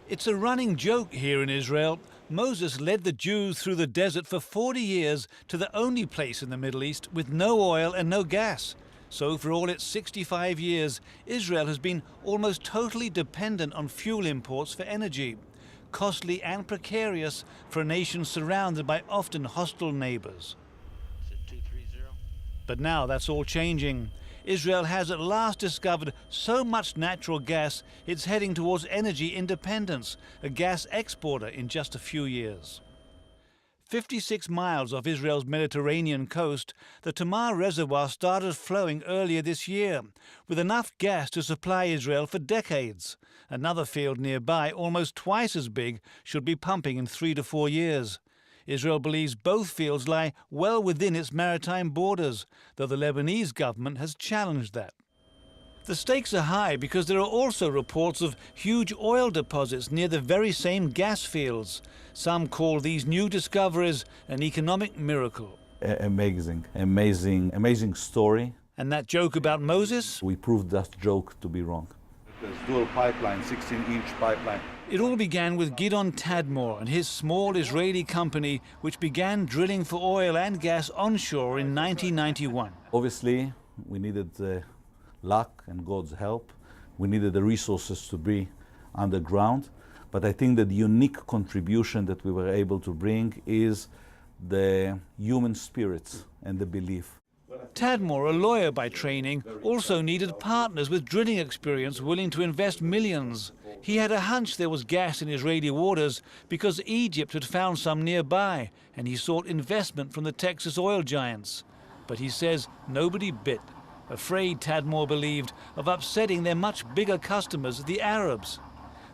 It's a running joke here in Israel. Moses led the Jews through the desert for 40 years to the only place in the Middle East with no oil and no gas. So for all its 65 years, Israel has been almost totally dependent on fuel imports for energy, costly and precarious for a nation surrounded by often hostile neighbors. But now that's all changing. Israel has at last discovered so much natural gas, it's heading towards energy independence, a gas exporter in just a few years. 56 miles off Israel's Mediterranean coast, the Tamar reservoir started flowing earlier this year, with enough gas to supply Israel for decades. Another field nearby, almost twice as big, should be pumping in 3 to 4 years. Israel believes both fields lie well within its maritime borders, though the Lebanese government has challenged that. The stakes are high because there are also reports of huge oil deposits near the very same gas fields. Some call these new discoveries an economic miracle. Amazing story. And that joke about Moses? We proved that joke to be wrong. There's dual pipeline, 16-inch pipeline. It all began with Gidon Tadmor and his small Israeli company, which began drilling for oil and gas onshore in 1991. Obviously, we needed luck and God's help. We needed the resources to be underground. But I think that the unique contribution that we were able to bring is the human spirits and the belief. Tadmor, a lawyer by training, also needed partners with drilling experience willing to invest millions. He had a hunch there was gas in Israeli waters because Egypt had found some nearby, and he sought investment from the Texas oil giants. But he says nobody bit, afraid, Tadmor believed, of upsetting their much bigger customers, the Arabs.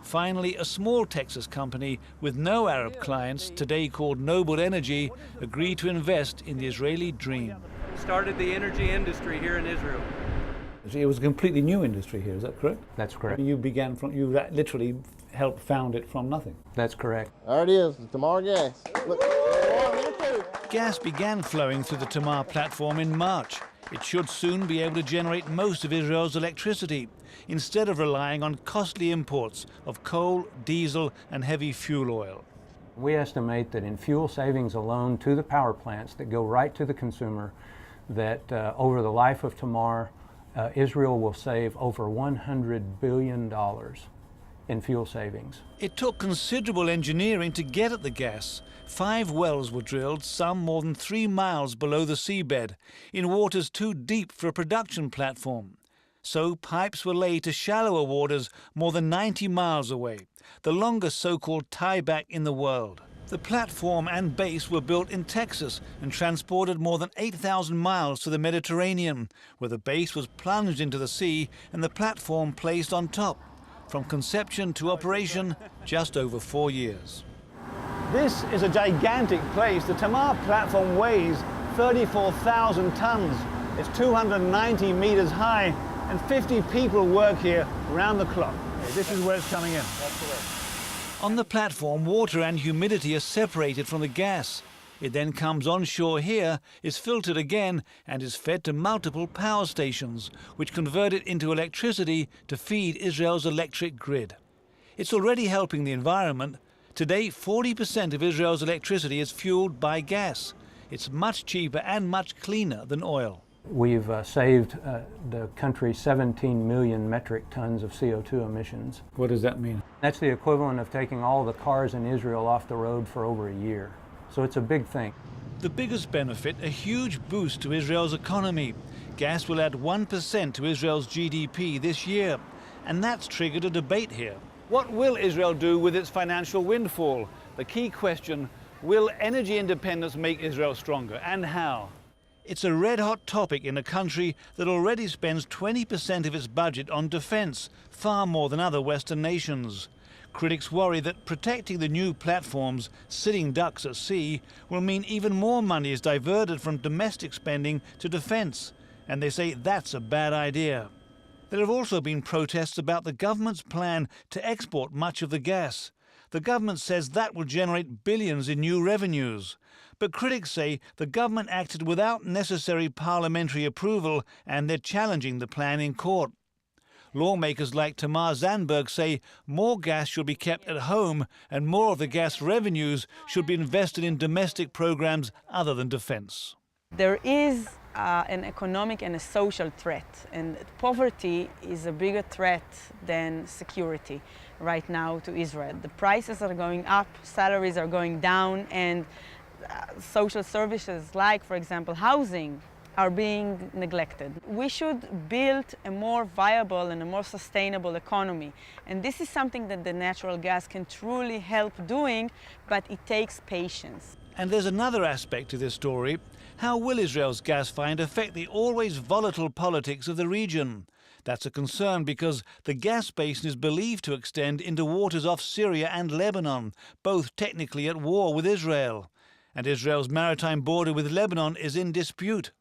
Finally, a small Texas company with no Arab clients, today called Noble Energy, agreed to invest in the Israeli dream. Started the energy industry here in Israel. It was a completely new industry here, is that correct? That's correct. You literally helped found it from nothing. That's correct. There it is, the Tamar gas. Look, gas began flowing through the Tamar platform in March. It should soon be able to generate most of Israel's electricity, instead of relying on costly imports of coal, diesel, and heavy fuel oil. We estimate that in fuel savings alone to the power plants that go right to the consumer, that over the life of Tamar, Israel will save over $100 billion in fuel savings. It took considerable engineering to get at the gas. 5 wells were drilled, some more than 3 miles below the seabed, in waters too deep for a production platform. So pipes were laid to shallower waters more than 90 miles away, the longest so-called tieback in the world. The platform and base were built in Texas and transported more than 8,000 miles to the Mediterranean, where the base was plunged into the sea and the platform placed on top. From conception to operation, just over 4 years. This is a gigantic place. The Tamar platform weighs 34,000 tons. It's 290 meters high, and 50 people work here round the clock. This is where it's coming in. On the platform, water and humidity are separated from the gas. It then comes onshore here, is filtered again, and is fed to multiple power stations, which convert it into electricity to feed Israel's electric grid. It's already helping the environment. Today, 40% of Israel's electricity is fueled by gas. It's much cheaper and much cleaner than oil. We've saved the country 17 million metric tons of CO2 emissions. What does that mean? That's the equivalent of taking all the cars in Israel off the road for over a year. So it's a big thing. The biggest benefit, a huge boost to Israel's economy. Gas will add 1% to Israel's GDP this year, and that's triggered a debate here. What will Israel do with its financial windfall? The key question, will energy independence make Israel stronger, and how? It's a red-hot topic in a country that already spends 20% of its budget on defense, far more than other Western nations. Critics worry that protecting the new platforms, sitting ducks at sea, will mean even more money is diverted from domestic spending to defense, and they say that's a bad idea. There have also been protests about the government's plan to export much of the gas. The government says that will generate billions in new revenues. But critics say the government acted without necessary parliamentary approval, and they're challenging the plan in court. Lawmakers like Tamar Zandberg say more gas should be kept at home and more of the gas revenues should be invested in domestic programs other than defense. There is an economic and a social threat, and poverty is a bigger threat than security right now to Israel. The prices are going up, salaries are going down, and social services like, for example, housing are being neglected. We should build a more viable and a more sustainable economy. And this is something that the natural gas can truly help doing, but it takes patience. And there's another aspect to this story. How will Israel's gas find affect the always volatile politics of the region? That's a concern because the gas basin is believed to extend into waters off Syria and Lebanon, both technically at war with Israel. And Israel's maritime border with Lebanon is in dispute.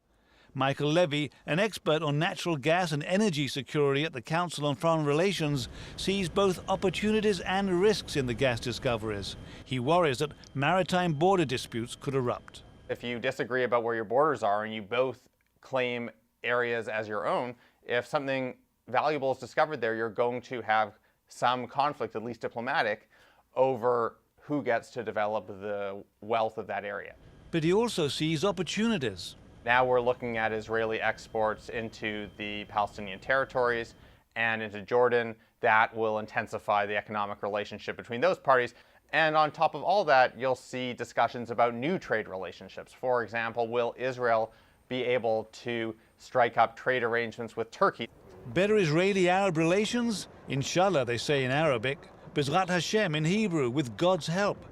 Michael Levy, an expert on natural gas and energy security at the Council on Foreign Relations, sees both opportunities and risks in the gas discoveries. He worries that maritime border disputes could erupt. If you disagree about where your borders are and you both claim areas as your own, if something valuable is discovered there, you're going to have some conflict, at least diplomatic, over who gets to develop the wealth of that area. But he also sees opportunities. Now we're looking at Israeli exports into the Palestinian territories and into Jordan. That will intensify the economic relationship between those parties. And on top of all that, you'll see discussions about new trade relationships. For example, will Israel be able to strike up trade arrangements with Turkey? Better Israeli-Arab relations? Inshallah, they say in Arabic. Bezrat Hashem in Hebrew, with God's help.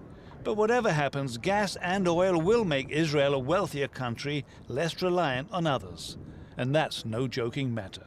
But whatever happens, gas and oil will make Israel a wealthier country, less reliant on others. And that's no joking matter.